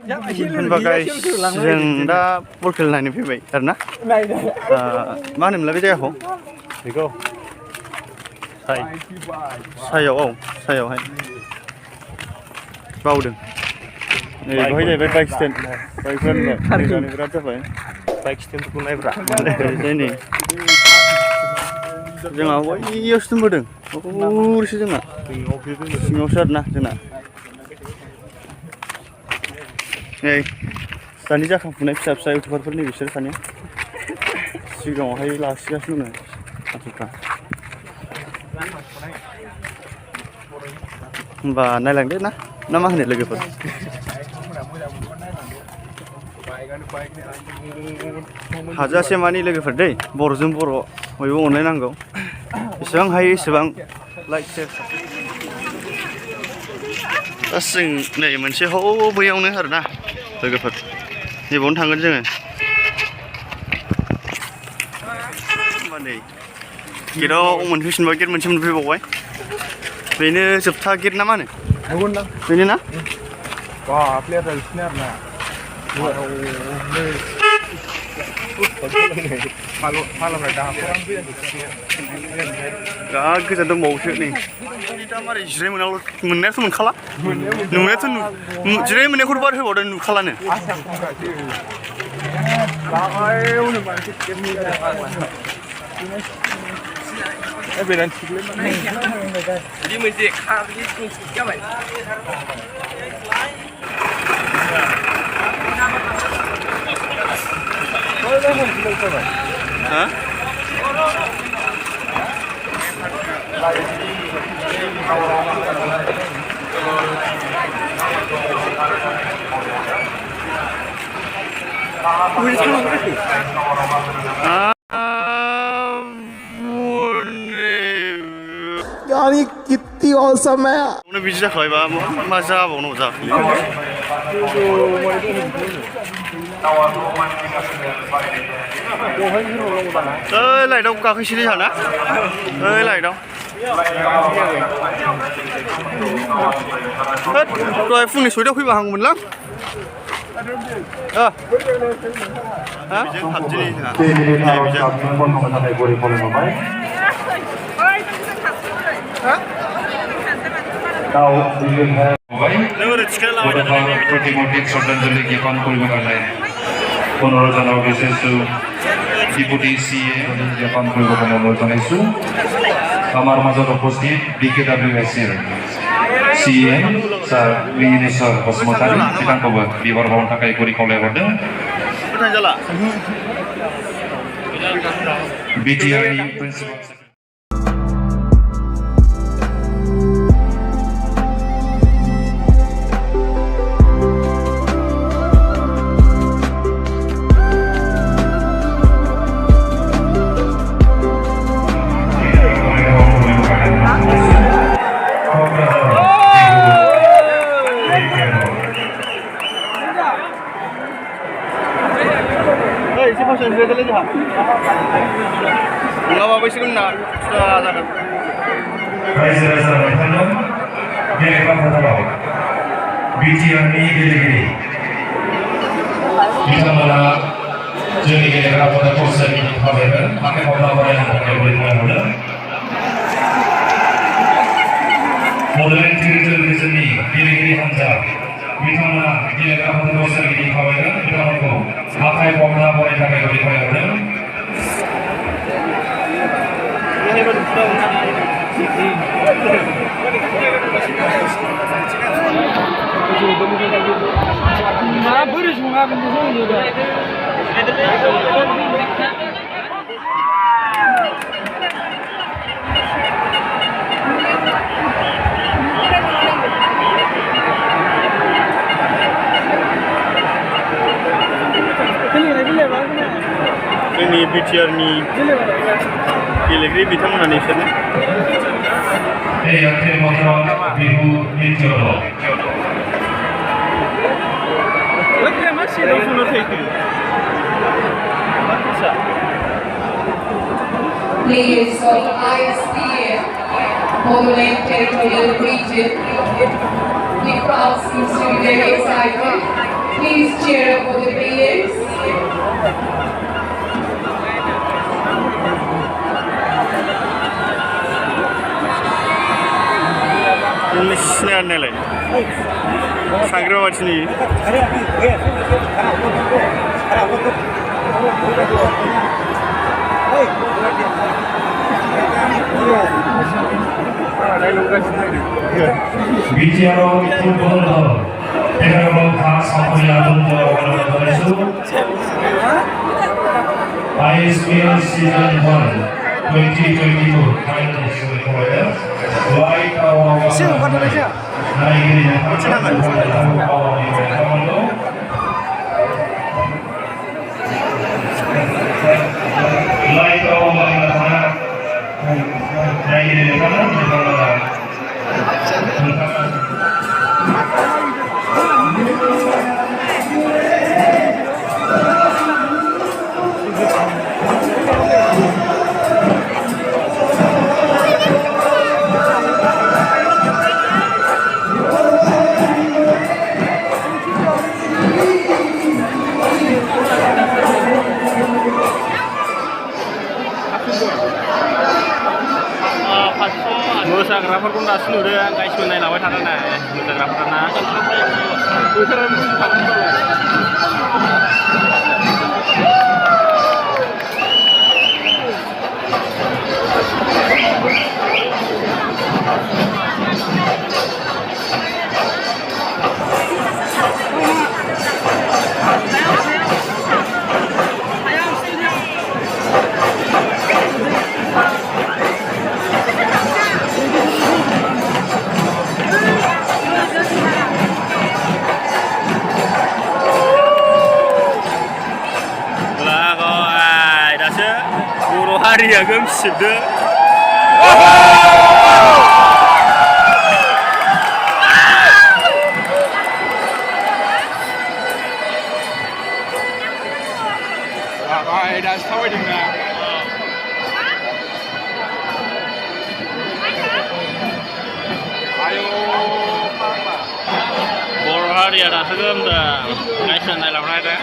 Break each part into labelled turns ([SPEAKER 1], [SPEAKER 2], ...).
[SPEAKER 1] होनबा गाइस जों दा बल खेला नायनो फैबाय आरोना मा होनोमोनलाय बे जायगाखौ बेखौ सायाव औ सायावहाय बावदों नै बेवहाय जाहैबाय बाइक स्टेन्ड बाइकफ्रा बिराद जाबाय बाइक स्टेन्डफोरखौ नायब्रा नै जोंहा बैयावसो दोनबोदों हरसो जोंना सिङावसो आरोना जोंना नै दानि जाखांफुनाय फिसा फिसा इउटुबारफोरनि बिसोर सानैया सिगाङावहाय लाखिगासिनो दङ मानसिफ्रा होमबा नायलांदो ना मा होनो लोगोफोर हाजासे मानि लोगोफोर दै बर'जों बर' बयबो अनलायनांगौ बेसेबां हायो एसेबां लाइक सेयार दास जों नै मोनसे बैयावनो आरोना लोगोफोर नैबावनो थांगोन जोङो होमबा नै गेटआव मोनफैफिनबा गेट मोनसे मोनफैबावबाय बेनो जोबथा गेट ना मा होनो बेनो ना प्लेयारफ्रा बिसोरनो आरोना बिराद गोजान दंबावोसो नै दा मारै जिराय मोननायाथ' मोनखाला नुनायाथ' जिराय मोननायखौथ' बार होबावदों नुखालानो बिदि मोनसे जाबाय
[SPEAKER 2] यार ये कितनी औसम है
[SPEAKER 1] उन्हें बिजी जाखाबाय बा मा जाबावनो जाखै लाइटआव गाखैसैलै जोंहा लाइटआव दहाय फुंनि 6टायाव फैबा हागौमोनलां
[SPEAKER 3] प्रतिमूर्ति श्रद्धांजलि ज्ञापन কৰিবলৈ 15 জনৰ বিশেষটো ডিপুটি সিএ জ্ঞাপন কৰিবলৈ অনুৰোধ জনাইছো আমাৰ মাজত উপস্থিত বিকেডব্লিউএছৰ সিএম স্যার বিনেশ্বৰ বসুমতাৰী बिथांखौबो बिबार बावनो थाखाय गुरै खावलायहरदों बिटिआरनि principal
[SPEAKER 1] nggak bisa kena sudah ada.
[SPEAKER 3] BTRनि गेलेगिरि बिथांमोना जोंनि गेलेग्राफोरनो कौशलनि थाखायबो आखाइ खबरा बानायनो थाखाय बुंहरदों बड'लेण्ड टेलिभिजननि गेलेगिरि हान्जा बिथांमोना गेलेग्राफोरनो कौशलनि थाखायबो बिथांमोनखौ आखाइ खबरा बानायनो थाखाय बुंहरदों
[SPEAKER 4] माबोरै सङागोन बेखौ
[SPEAKER 1] जोंनि बिटिआरनि गेलेगिरि बिथांमोना बिसोरनो
[SPEAKER 3] बिहु नृत्य
[SPEAKER 5] Players of ISPF, Bodoland Territorial Region, the crowd seems to be very excited. Please cheer up for the players.
[SPEAKER 1] Ini Sanggra macam ni.
[SPEAKER 3] Bicara football, dengan khas Korea untuk Indonesia. ISPL Season 1 2022 finals recorded. Like our
[SPEAKER 1] मोसाग्राफोरखौ दासो नुदों गाइसबो नायलांबाय थादों ना मोसाग्राफोराना Hari agam sedih. Dah sampai di mana? Ayo, Bor hari ada segala dah. Kaisan dalam rada.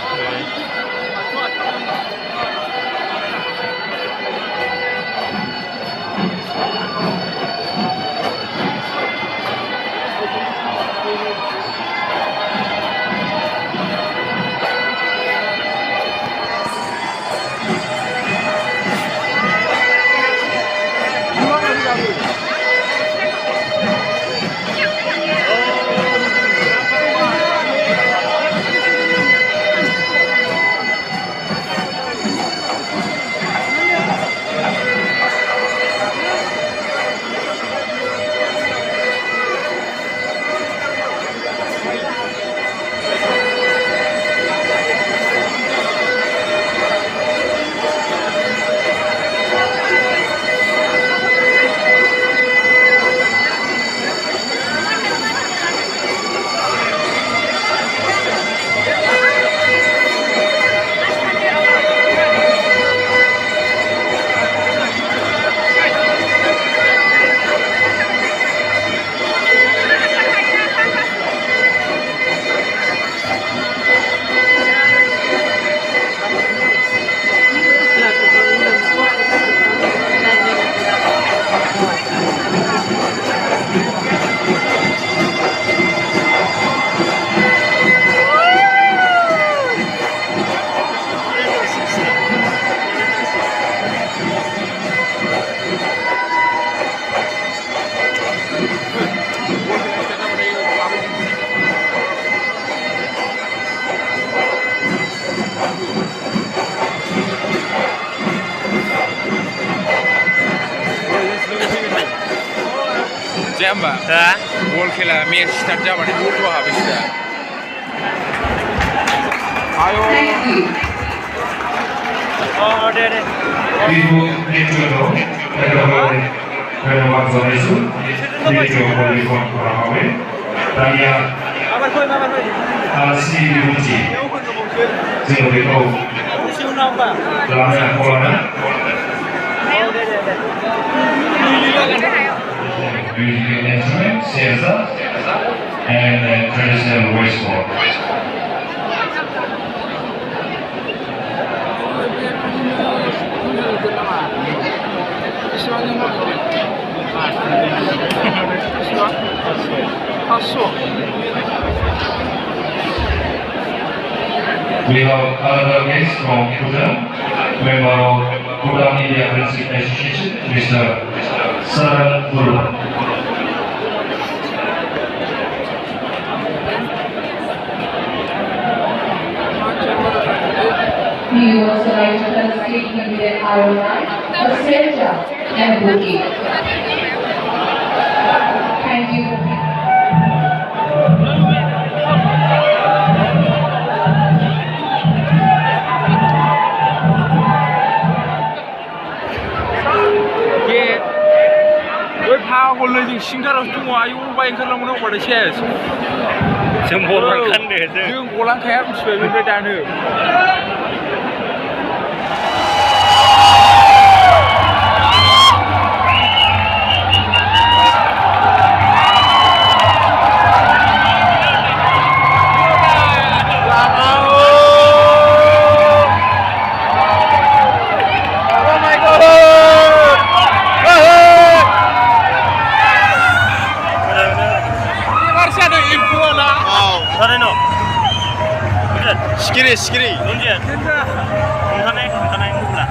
[SPEAKER 1] Mbak, bol kela match start jaman itu dua habis dah. Ayo. Oh, deh.
[SPEAKER 3] Ibu itu loh, kalau zona itu, itu boleh orang awal. Tanya. Si diuji. Jangan lupa. Dalamnya kolana. Musical instrument, salsa, and traditional voice work. We have other guests from Bodoland, member of Bodoland India Friendship Association, Mr. Saran Guru.
[SPEAKER 5] We also like to translate with the aroma, a center, and bouquet. Thank you.
[SPEAKER 4] Hole singkaras dङ आयु bye ओंखारलांनो हरदो cess
[SPEAKER 1] जों गलांखानदो
[SPEAKER 4] जों गलांखाया मिथिबाय बेनिफ्राय दानो
[SPEAKER 1] Sikiri Nunjian Kentane mula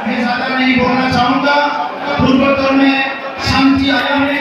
[SPEAKER 6] मैं ज़्यादा नहीं बोलना चाहूँगा। पूर्वोत्तर में शांति आया है।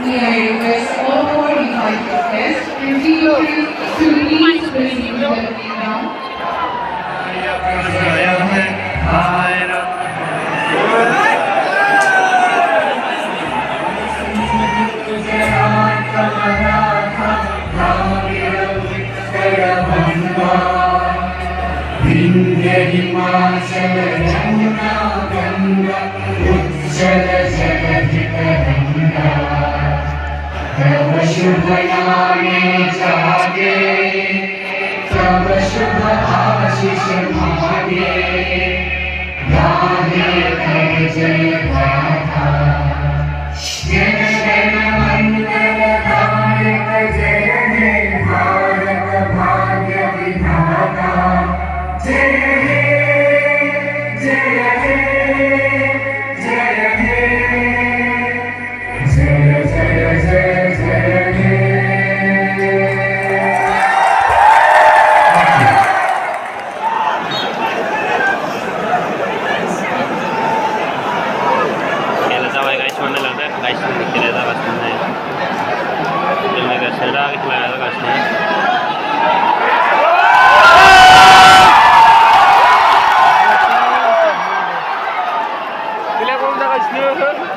[SPEAKER 5] May I request all four invited guests and dignitaries to please proceed to the playground.
[SPEAKER 7] शुभ नामे जागे तब शुभ आशीष मांगे गाहे कर जय गाथा जन गण मंगल कारक जय हे भारत भाग्य विधाता जय हे जय हे जय हे जय जय जय
[SPEAKER 4] Bila kau dah kasih